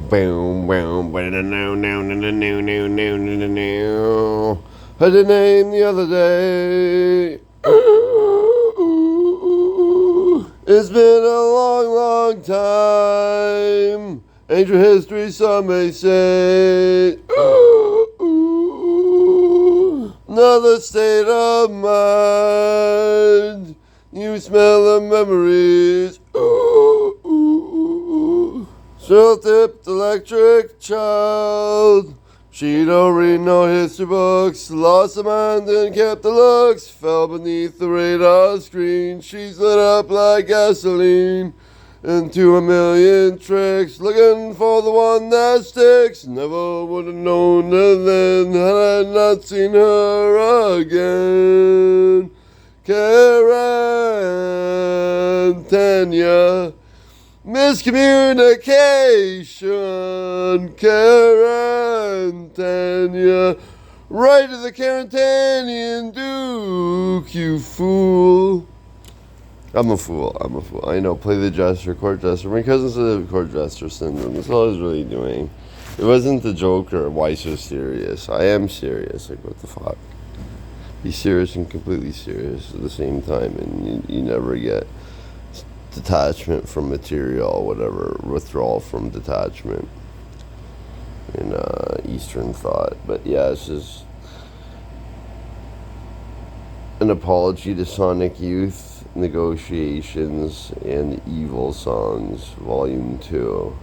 Boom, boom, no, no, no, no, no, no, no, no, no. Heard the name the other day. It's been a long, long time. Ancient history, some may say. Another state of mind. You smell the memories. Shrill-tipped electric child. She don't read no history books. Lost her mind and kept the looks. Fell beneath the radar screen. She's lit up like gasoline. Into a million tricks. Looking for the one that sticks. Never would have known her then had I not seen her again. Karen Tanya. Miscommunication, Carantania, right to the Carantanian Duke, you fool. I'm a fool. I know, play the jester, court jester. My cousin said court jester syndrome. That's all I was really doing. It wasn't the Joker, why so serious? I am serious, like what the fuck? Be serious and completely serious at the same time, and you never get detachment from material, whatever, withdrawal from detachment in Eastern thought. But yeah, this is an apology to Sonic Youth Negotiations and Evil Songs, Volume 2.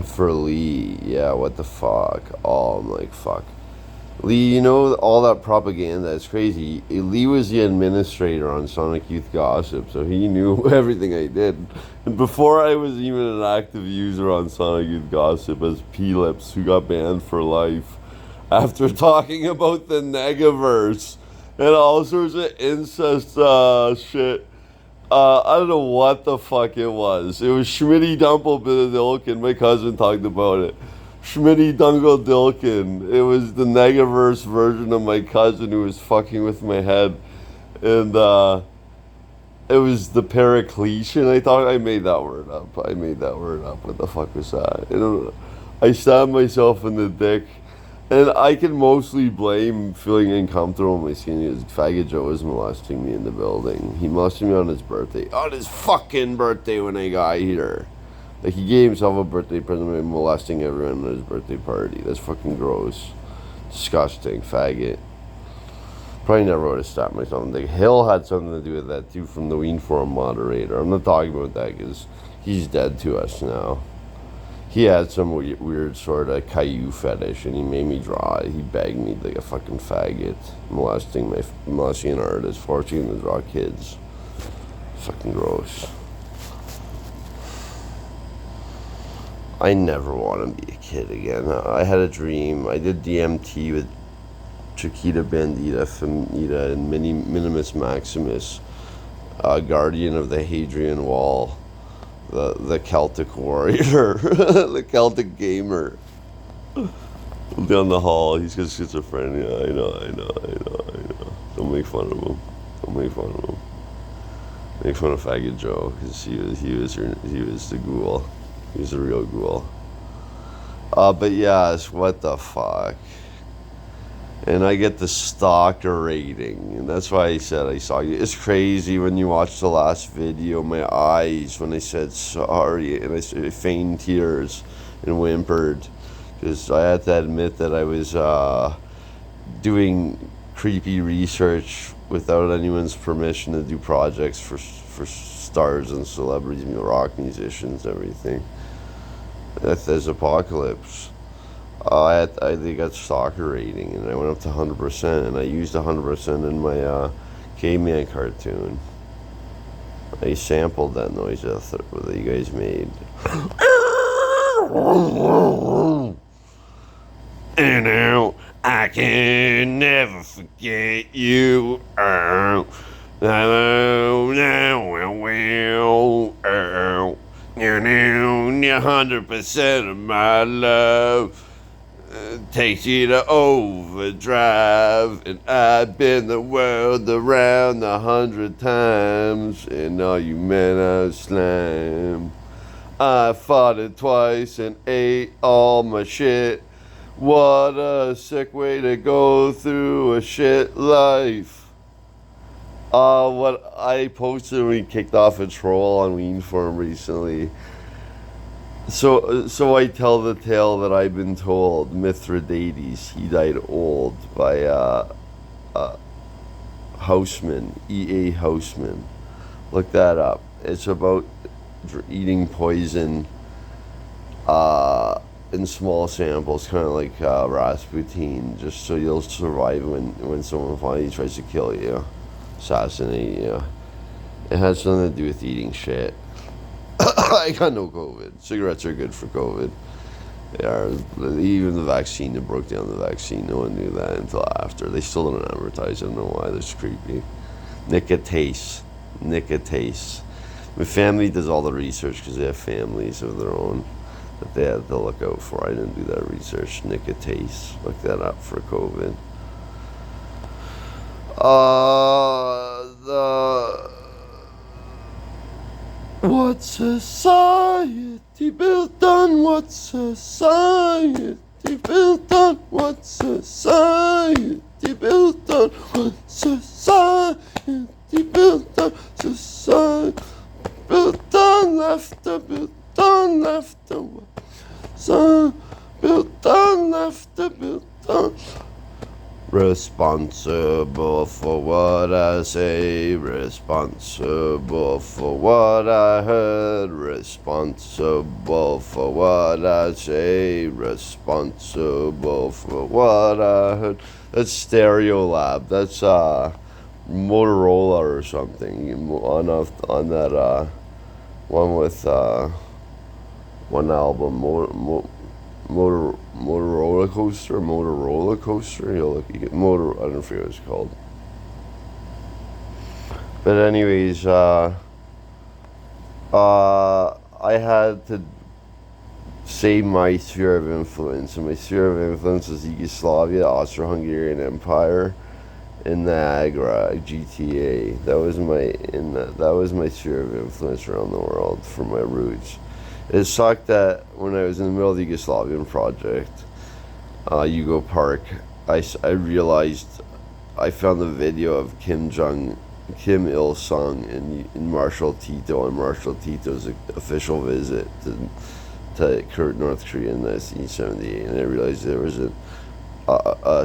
For Lee, yeah, what the fuck? Oh, I'm like, fuck. Lee, you know, all that propaganda, it's crazy. Lee was the administrator on Sonic Youth Gossip, so he knew everything I did. And before I was even an active user on Sonic Youth Gossip as P-Lips, who got banned for life after talking about the Negaverse and all sorts of incest shit. I don't know what the fuck it was. It was Schmitty Dumple my cousin talked about it. Schmitty Dungle Dilkin. It was the Negaverse version of my cousin who was fucking with my head. And it was the Paracletian. I thought I made that word up. What the fuck was that? I stabbed myself in the dick. And I can mostly blame feeling uncomfortable in my skin because Faggot Joe was molesting me in the building. He molested me on his birthday. On his fucking birthday when I got here. Like, he gave himself a birthday present by molesting everyone at his birthday party. That's fucking gross. Disgusting. Faggot. Probably never would have stopped myself. Like, Hill had something to do with that, too, from the Ween Forum moderator. I'm not talking about that because he's dead to us now. He had some weird sort of Caillou fetish, and he made me draw it. He begged me like a fucking faggot, molesting an artist, forcing him to draw kids. Fucking gross. I never want to be a kid again. I had a dream. I did DMT with Chiquita Bandita, Feminita, and Minimus Maximus, guardian of the Hadrian Wall, the Celtic warrior, the Celtic gamer. Down the hall, he's got schizophrenia. I know. Don't make fun of him. Make fun of Faggot Joe, because he was the ghoul. He's the real ghoul. But yes, what the fuck? And I get the stalker rating, and that's why I said I saw you. It's crazy when you watch the last video, my eyes, when I said sorry, and I feigned tears and whimpered, because I had to admit that I was doing creepy research without anyone's permission to do projects for stars and celebrities, rock musicians, everything. There's Apocalypse. They got stalker rating, and I went up to 100%, and I used 100% in my caveman cartoon. I sampled that noise that you guys made. And now I can never forget you. Now, 100% of my love. takes you to overdrive, and I've been the world around 100 times, and all you men are slime. I fought it twice and ate all my shit. What a sick way to go through a shit life. What I posted when we kicked off a troll on Ween Forum recently. So I tell the tale that I've been told. Mithridates, he died old by Houseman, E.A. Houseman. Look that up. It's about eating poison in small samples, kind of like Rasputin, just so you'll survive when someone finally tries to kill you, assassinate you. It has something to do with eating shit. I got no COVID. Cigarettes are good for COVID. They are. Even the vaccine, they broke down the vaccine. No one knew that until after. They still don't advertise. I don't know why. That's creepy. Nicotase. My family does all the research because they have families of their own that they had to look out for. I didn't do that research. Nicotase. Look that up for COVID. What society built on? What society built on? What society built on? What society built on? Society built on laughter, built on laughter. So built on laughter, built on. Responsible for what I say, responsible for what I heard, responsible for what I say, responsible for what I heard. That's Stereolab. That's Motorola or something. On that one with one album, Motorola Coaster. You get Motor. I don't forget what it's called. But anyways, I had to say my sphere of influence, and my sphere of influence was Yugoslavia, Austro-Hungarian Empire, and Niagara, GTA. That was my sphere of influence around the world for my roots. It sucked that when I was in the middle of the Yugoslavian project, Yugo Park, I realized I found the video of Kim Il-sung in Marshal Tito on Marshal Tito's official visit to North Korea in 1978, and I realized there was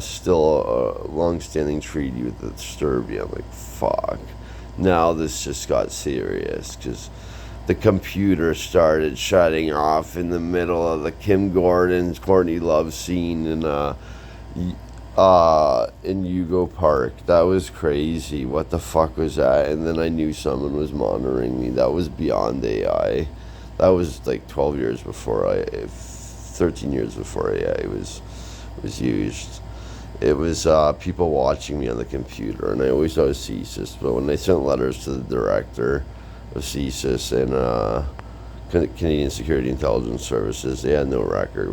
still a long-standing treaty with Serbia. I'm like, fuck. Now this just got serious, because the computer started shutting off in the middle of the Kim Gordon's Courtney Love scene in Yugo Park. That was crazy. What the fuck was that? And then I knew someone was monitoring me. That was beyond AI. That was like 13 years before AI was used. It was people watching me on the computer, and I always thought it was CSIS, but when I sent letters to the director of CSIS and Canadian Security Intelligence Services, they had no record.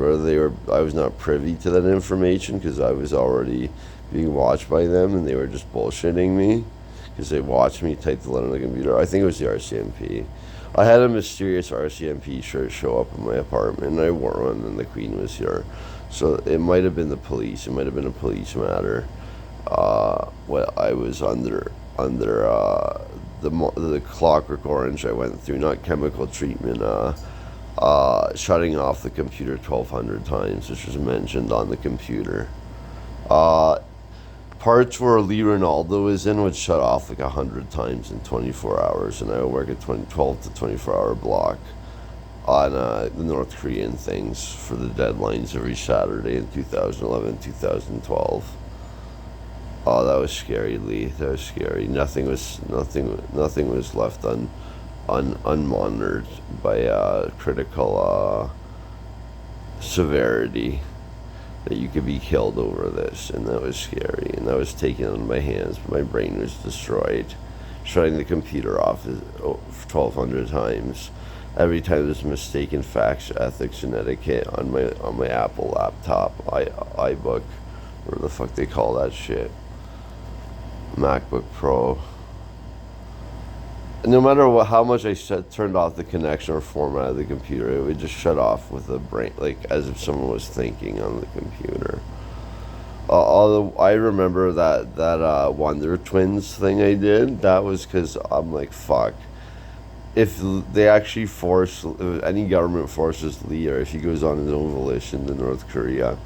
I was not privy to that information because I was already being watched by them, and they were just bullshitting me because they watched me type the letter on the computer. I think it was the RCMP. I had a mysterious RCMP shirt show up in my apartment, and I wore one, and the Queen was here. So it might have been the police. It might have been a police matter. What I was under the Clockwork Orange I went through, not chemical treatment, shutting off the computer 1,200 times, which was mentioned on the computer. Parts where Lee Ronaldo was in would shut off like 100 times in 24 hours, and I would work a 12 to 24 hour block on the North Korean things for the deadlines every Saturday in 2011, 2012. Oh, that was scary, Lee. That was scary. Nothing was left unmonitored by critical severity that you could be killed over this, and that was scary. And that was taken on my hands. My brain was destroyed, shutting the computer off 1,200 times every time there's mistaken facts, ethics, and etiquette on my Apple laptop, iBook, or the fuck they call that shit, MacBook Pro. No matter how much I turned off the connection or formatted the computer, it would just shut off with the brain, like as if someone was thinking on the computer. Although I remember that Wonder Twins thing I did, that was because I'm like, fuck. If they actually if any government forces Lee, or if he goes on his own volition to North Korea,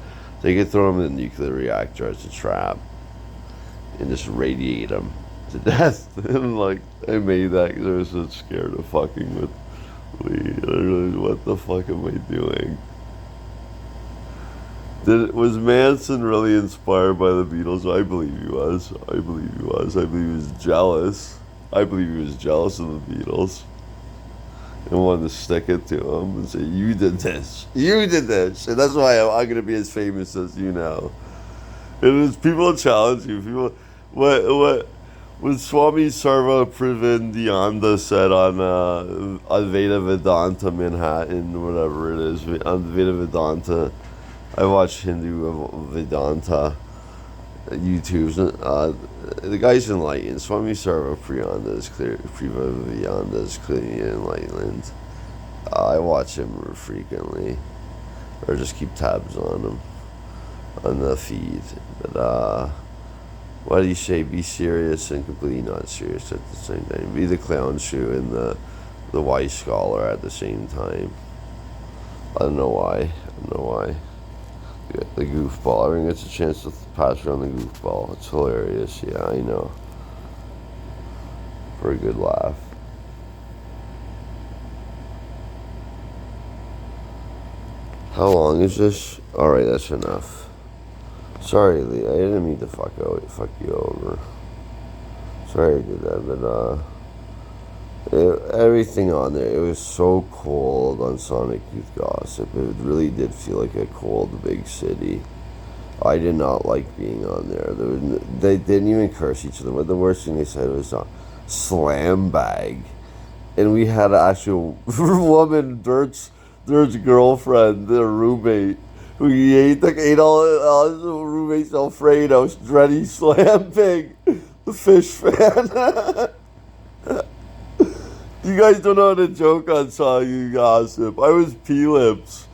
they could throw him in the nuclear reactor as a trap and just radiate him to death. And like, I made that because I was so scared of fucking with Lee. I realized, what the fuck am I doing? Was Manson really inspired by the Beatles? I believe he was. I believe he was jealous. I believe he was jealous of the Beatles and wanted to stick it to him and say, you did this. You did this. And that's why I'm going to be as famous as you now. And as people challenge you, people, what Swami Sarva Pravindianda said on Advaita Vedanta Manhattan, whatever it is, on Veda Vedanta. I watch Hindu Vedanta YouTubes. The guy's enlightened. Swami Sarva Pravindianda is clearly enlightened. I watch him frequently, or just keep tabs on him on the feed. But what do you say? Be serious and completely not serious at the same time. Be the clown shoe and the wise scholar at the same time. I don't know why. The goofball. Everyone gets a chance to pass around the goofball. It's hilarious. Yeah, I know. For a good laugh. How long is this? Alright, that's enough. Sorry, Lee. I didn't mean to fuck you over. Sorry I did that, but everything on there, it was so cold on Sonic Youth Gossip. It really did feel like a cold big city. I did not like being on there. They didn't even curse each other. But the worst thing they said was slam bag. And we had an actual woman, Dirt's girlfriend, their roommate, who he ate all his roommate's Alfredo, Dreddy Slam Pig, the fish fan. You guys don't know how to joke on Sonic Youth Gossip. I was P-lips.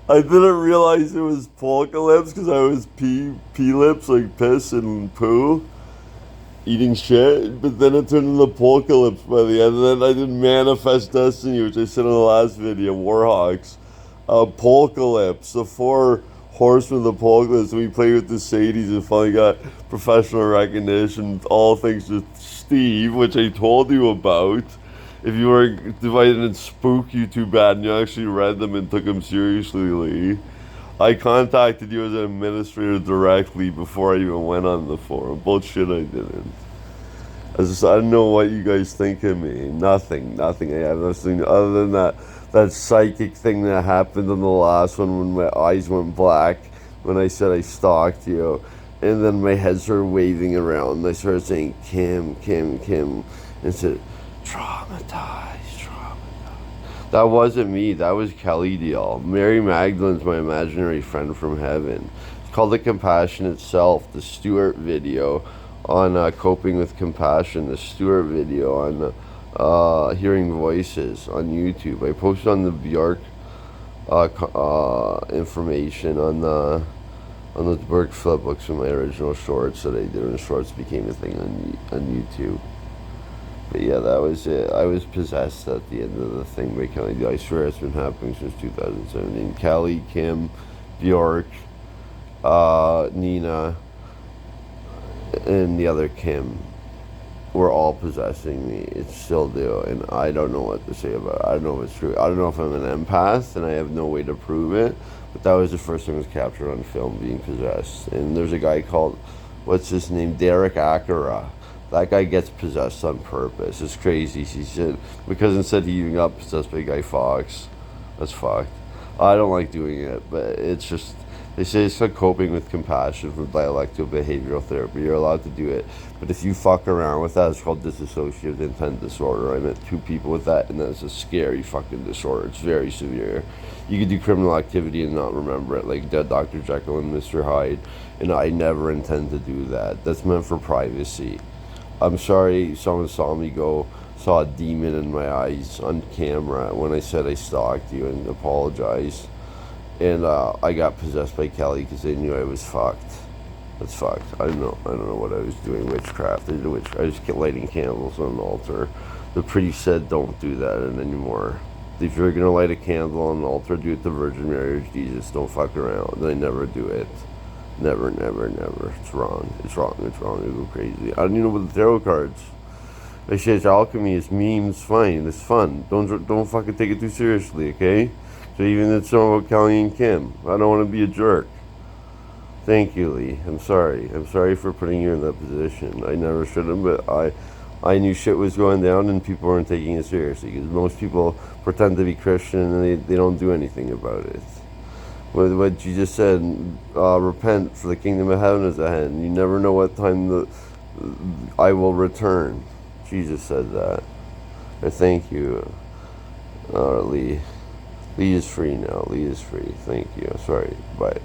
I didn't realize it was polka lips because I was P-lips, like piss and poo, eating shit. But then it turned into polka lips by the end. And then I did Manifest Destiny, which I said in the last video, Warhawks. Polka lips, the 4 horsemen of the polka lips. We played with the Sadies and finally got professional recognition. All thanks to Steve, which I told you about. If I didn't spook you too bad and you actually read them and took them seriously, Lee, I contacted you as an administrator directly before I even went on the forum. Bullshit, I didn't. I don't know what you guys think of me. Nothing. I have nothing other than that psychic thing that happened in the last one when my eyes went black when I said I stalked you. And then my head started waving around. I started saying, Kim, and said, traumatized. That wasn't me. That was Kelly Deal. Mary Magdalene's my imaginary friend from heaven. It's called The Compassionate Self, the Stewart video on coping with compassion, the Stewart video on hearing voices on YouTube. I posted on the Bjork information on the Burke flip books from my original shorts that I did when shorts became a thing on YouTube. But yeah, that was it. I was possessed at the end of the thing by Kelly D. I swear it's been happening since 2017. Kelly, Kim, Bjork, Nina, and the other Kim were all possessing me. It still do, and I don't know what to say about it. I don't know if it's true. I don't know if I'm an empath, and I have no way to prove it. But that was the first thing that was captured on film, being possessed. And there's a guy called, what's his name, Derek Akara. That guy gets possessed on purpose. It's crazy. He said, because instead he even got possessed by Guy Fawkes. That's fucked. I don't like doing it, but it's just, They say it's like coping with compassion from dialectical behavioral therapy. You're allowed to do it. But if you fuck around with that, it's called dissociative intent disorder. I met 2 people with that, and that's a scary fucking disorder. It's very severe. You could do criminal activity and not remember it, like Dead Dr. Jekyll and Mr. Hyde. And I never intend to do that. That's meant for privacy. I'm sorry someone saw a demon in my eyes on camera when I said I stalked you, and apologize. And I got possessed by Kelly because they knew I was fucked. That's fucked. I don't know what I was doing. Witchcraft. I just kept lighting candles on an altar. The priest said, "Don't do that anymore. If you're gonna light a candle on an altar, do it to Virgin Mary or Jesus. Don't fuck around." And I never do it. Never, never, never. It's wrong. It's wrong. It's wrong. I go crazy. I don't even know what the tarot cards. I say it's alchemy. It's memes. Fine. It's fun. Don't fucking take it too seriously, okay? So even it's all about Kelly and Kim. I don't want to be a jerk. Thank you, Lee. I'm sorry. I'm sorry for putting you in that position. I never should have, but I knew shit was going down and people weren't taking it seriously because most people pretend to be Christian and they don't do anything about it. What you just said, repent for the kingdom of heaven is at hand. You never know what time I will return. Jesus said that. I thank you, Lee. Lee is free now. Lee is free. Thank you. Sorry. Bye.